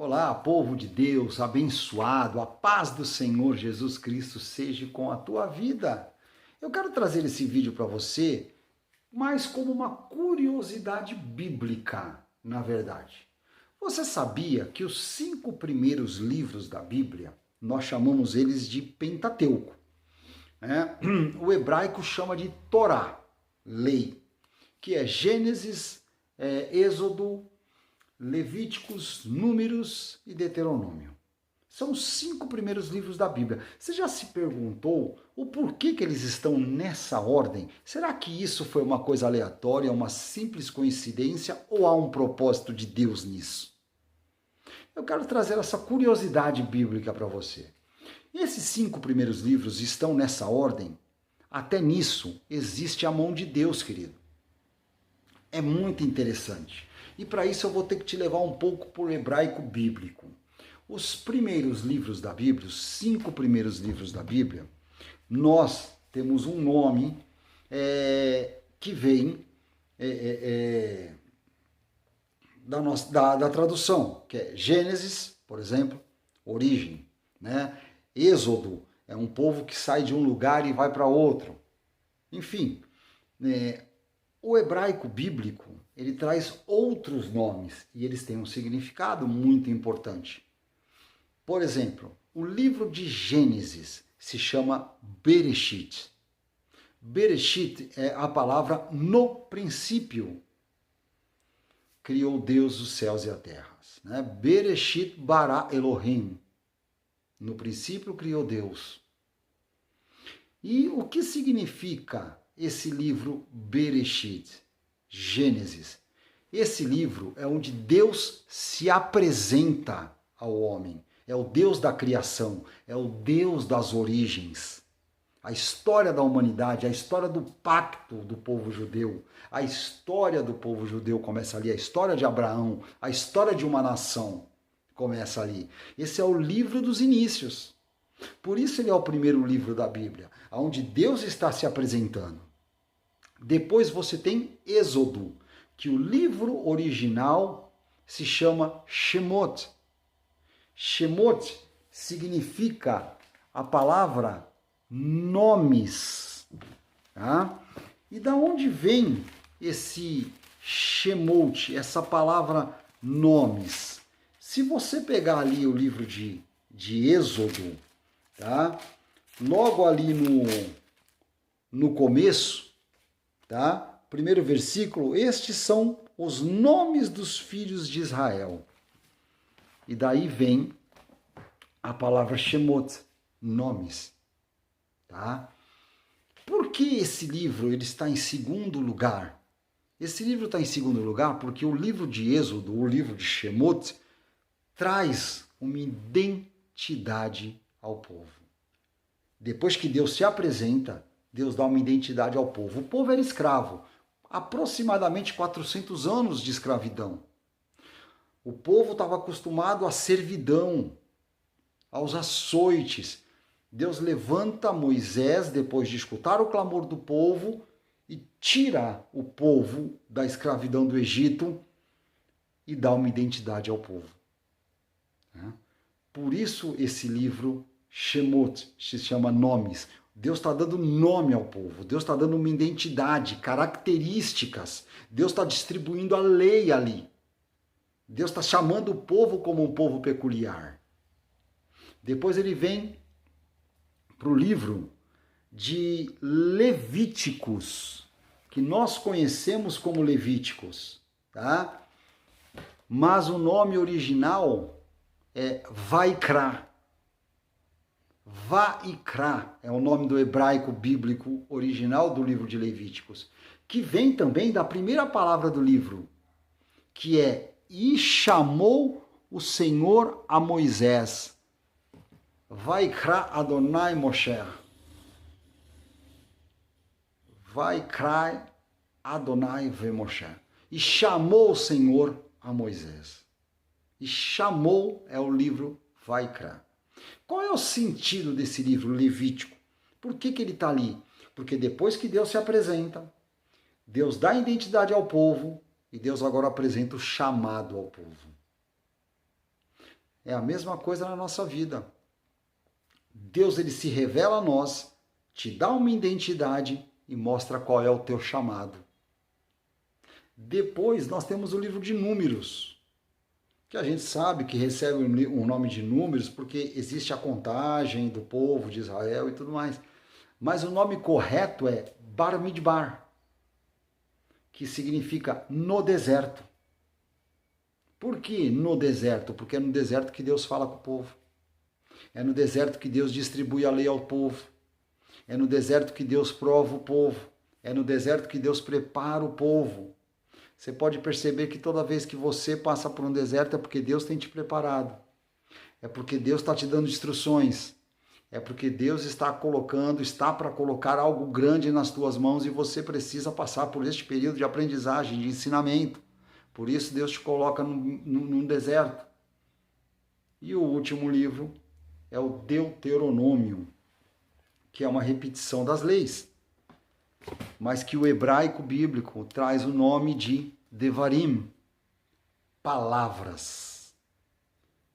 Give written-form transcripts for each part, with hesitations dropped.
Olá, povo de Deus, abençoado, a paz do Senhor Jesus Cristo seja com a tua vida. Eu quero trazer esse vídeo para você, mas como uma curiosidade bíblica, na verdade. Você sabia que os 5 primeiros livros da Bíblia, nós chamamos eles de Pentateuco, né? O hebraico chama de Torá, lei, que é Gênesis, Êxodo, Levíticos, Números e Deuteronômio. São os 5 primeiros livros da Bíblia. Você já se perguntou o porquê que eles estão nessa ordem? Será que isso foi uma coisa aleatória, uma simples coincidência ou há um propósito de Deus nisso? Eu quero trazer essa curiosidade bíblica para você. Esses 5 primeiros livros estão nessa ordem? Até nisso existe a mão de Deus, querido. É muito interessante. E para isso eu vou ter que te levar um pouco por hebraico bíblico. Os primeiros livros da Bíblia, os 5 primeiros livros da Bíblia, nós temos um nome que vem da tradução, que é Gênesis, por exemplo, origem, né? Êxodo é um povo que sai de um lugar e vai para outro. Enfim, o hebraico bíblico, ele traz outros nomes e eles têm um significado muito importante. Por exemplo, o livro de Gênesis se chama Bereshit. Bereshit é a palavra no princípio. Criou Deus os céus e a terra. Né? Bereshit bara Elohim. No princípio criou Deus. E o que significa esse livro Bereshit, Gênesis? Esse livro é onde Deus se apresenta ao homem. É o Deus da criação, é o Deus das origens. A história da humanidade, a história do pacto do povo judeu, a história do povo judeu começa ali, a história de Abraão, a história de uma nação começa ali. Esse é o livro dos inícios. Por isso ele é o primeiro livro da Bíblia, onde Deus está se apresentando. Depois você tem Êxodo, que o livro original se chama Shemot. Shemot significa a palavra nomes. Tá? E da onde vem esse Shemot, essa palavra nomes? Se você pegar ali o livro de Êxodo, tá? Logo ali no começo, tá? Primeiro versículo, estes são os nomes dos filhos de Israel. E daí vem a palavra Shemot, nomes, tá? Por que esse livro ele está em segundo lugar? Esse livro está em segundo lugar porque o livro de Êxodo, o livro de Shemot, traz uma identidade ao povo. Depois que Deus se apresenta, Deus dá uma identidade ao povo. O povo era escravo, aproximadamente 400 anos de escravidão. O povo estava acostumado à servidão, aos açoites. Deus levanta Moisés, depois de escutar o clamor do povo, e tira o povo da escravidão do Egito e dá uma identidade ao povo. Por isso esse livro Shemot se chama Nomes. Deus está dando nome ao povo, Deus está dando uma identidade, características. Deus está distribuindo a lei ali. Deus está chamando o povo como um povo peculiar. Depois ele vem para o livro de Levíticos, que nós conhecemos como Levíticos, tá? Mas o nome original é Vaikra. Vaikra é o nome do hebraico bíblico original do livro de Levíticos, que vem também da primeira palavra do livro, que é e chamou o Senhor a Moisés. Vaikra Adonai Moshe. Vaikra Adonai ve Moshe. E chamou o Senhor a Moisés. E chamou é o livro Vaikra. Qual é o sentido desse livro Levítico? Por que ele está ali? Porque depois que Deus se apresenta, Deus dá identidade ao povo e Deus agora apresenta o chamado ao povo. É a mesma coisa na nossa vida. Deus, ele se revela a nós, te dá uma identidade e mostra qual é o teu chamado. Depois nós temos o livro de Números, que a gente sabe que recebe o nome de Números porque existe a contagem do povo de Israel e tudo mais. Mas o nome correto é Bar-Midbar, que significa no deserto. Por que no deserto? Porque é no deserto que Deus fala com o povo. É no deserto que Deus distribui a lei ao povo. É no deserto que Deus prova o povo. É no deserto que Deus prepara o povo. Você pode perceber que toda vez que você passa por um deserto é porque Deus tem te preparado. É porque Deus está te dando instruções. É porque Deus está para colocar algo grande nas tuas mãos e você precisa passar por este período de aprendizagem, de ensinamento. Por isso Deus te coloca num deserto. E o último livro é o Deuteronômio, que é uma repetição das leis, mas que o hebraico bíblico traz o nome de Devarim, palavras,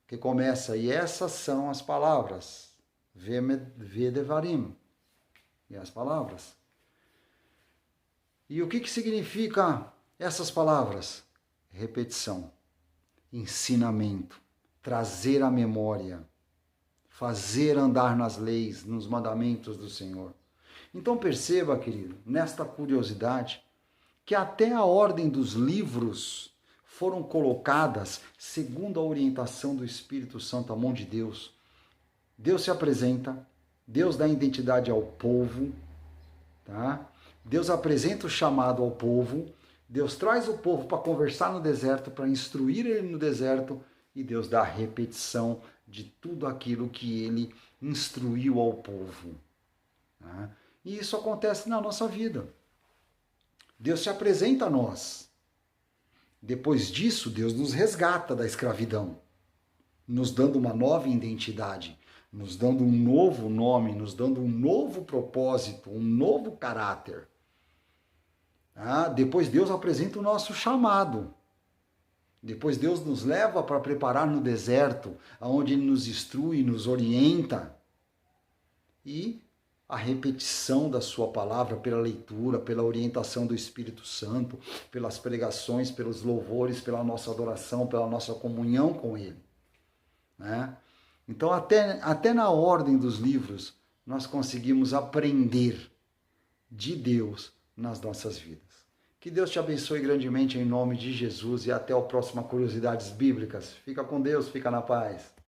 que começa, e essas são as palavras, Ve Devarim, e as palavras. E o que significa essas palavras? Repetição, ensinamento, trazer à memória, fazer andar nas leis, nos mandamentos do Senhor. Então perceba, querido, nesta curiosidade, que até a ordem dos livros foram colocadas segundo a orientação do Espírito Santo, a mão de Deus. Deus se apresenta, Deus dá identidade ao povo, tá? Deus apresenta o chamado ao povo, Deus traz o povo para conversar no deserto, para instruir ele no deserto, e Deus dá a repetição de tudo aquilo que ele instruiu ao povo. Tá? E isso acontece na nossa vida. Deus se apresenta a nós. Depois disso, Deus nos resgata da escravidão, nos dando uma nova identidade, nos dando um novo nome, nos dando um novo propósito, um novo caráter. Depois Deus apresenta o nosso chamado. Depois Deus nos leva para preparar no deserto, onde Ele nos instrui, nos orienta. E a repetição da sua palavra pela leitura, pela orientação do Espírito Santo, pelas pregações, pelos louvores, pela nossa adoração, pela nossa comunhão com Ele. Né? Então, até na ordem dos livros, nós conseguimos aprender de Deus nas nossas vidas. Que Deus te abençoe grandemente em nome de Jesus e até a próxima Curiosidades Bíblicas. Fica com Deus, fica na paz.